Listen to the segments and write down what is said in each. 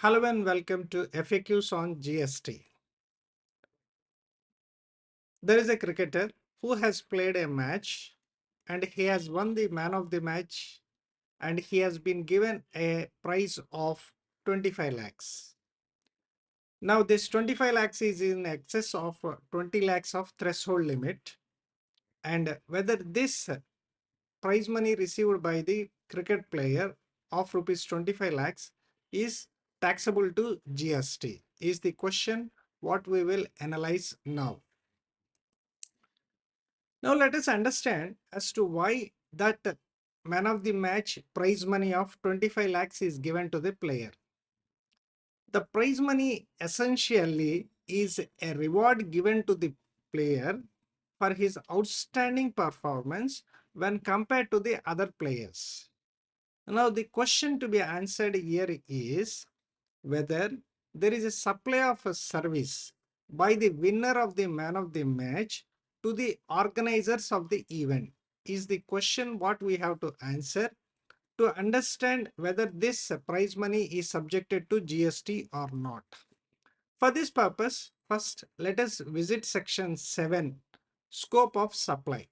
Hello and welcome to FAQs on GST. There is a cricketer who has played a match and he has won the man of the match and he has been given a prize of 25 lakhs. Now this 25 lakhs is in excess of 20 lakhs of threshold limit, and whether this prize money received by the cricket player of rupees 25 lakhs is taxable to GST is the question what we will analyze now. Now let us understand as to why that man of the match prize money of 25 lakhs is given to the player. The prize money essentially is a reward given to the player for his outstanding performance when compared to the other players. Now the question to be answered here is whether there is a supply of a service by the winner of the man of the match to the organizers of the event is the question what we have to answer to understand whether this prize money is subjected to GST or not. For this purpose, first let us visit section 7, scope of supply.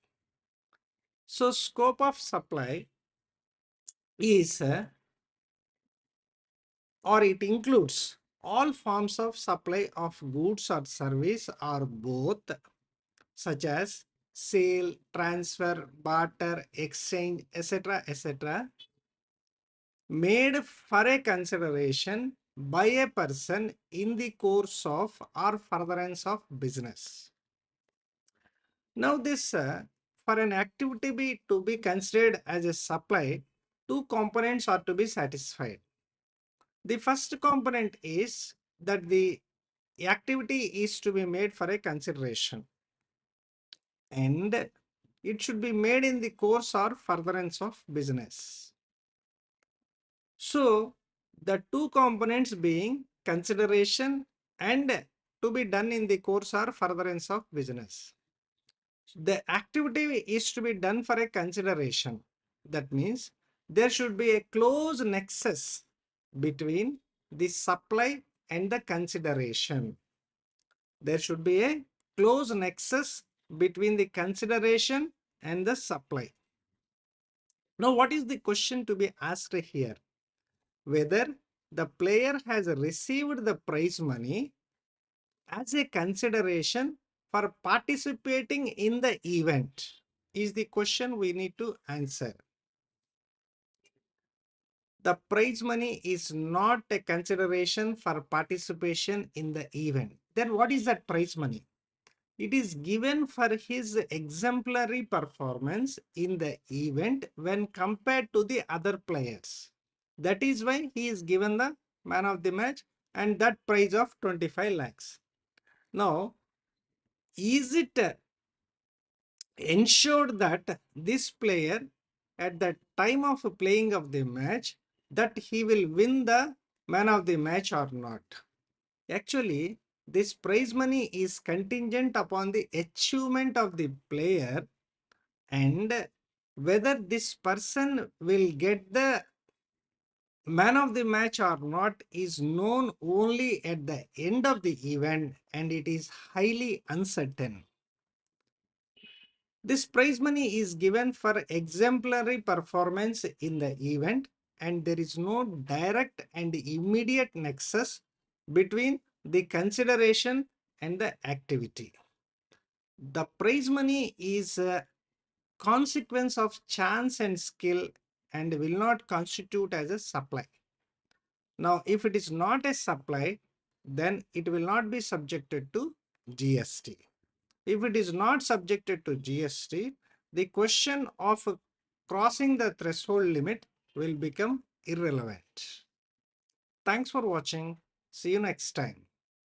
So scope of supply is or it includes all forms of supply of goods or service or both, such as sale, transfer, barter, exchange, etc., made for a consideration by a person in the course of or furtherance of business. Now this for an activity to be considered as a supply, two components are to be satisfied. The first component is that the activity is to be made for a consideration and it should be made in the course or furtherance of business. So the two components being consideration and to be done in the course or furtherance of business. The activity is to be done for a consideration. That means there should be a close nexus between the supply and the consideration. There should be a close nexus between the consideration and the supply. Now, what is the question to be asked here? Whether the player has received the prize money as a consideration for participating in the event is the question we need to answer. The prize money is not a consideration for participation in the event. Then what is that prize money? It is given for his exemplary performance in the event when compared to the other players. That is why he is given the man of the match and that prize of 25 lakhs. Now, is it ensured that this player at the time of playing of the match that he will win the man of the match or not? Actually, this prize money is contingent upon the achievement of the player and whether this person will get the man of the match or not is known only at the end of the event and it is highly uncertain. This prize money is given for exemplary performance in the event and there is no direct and immediate nexus between the consideration and the activity. The prize money is a consequence of chance and skill and will not constitute as a supply. Now, if it is not a supply, then it will not be subjected to GST. If it is not subjected to GST, the question of crossing the threshold limit will become irrelevant. Thanks for watching. See you next time.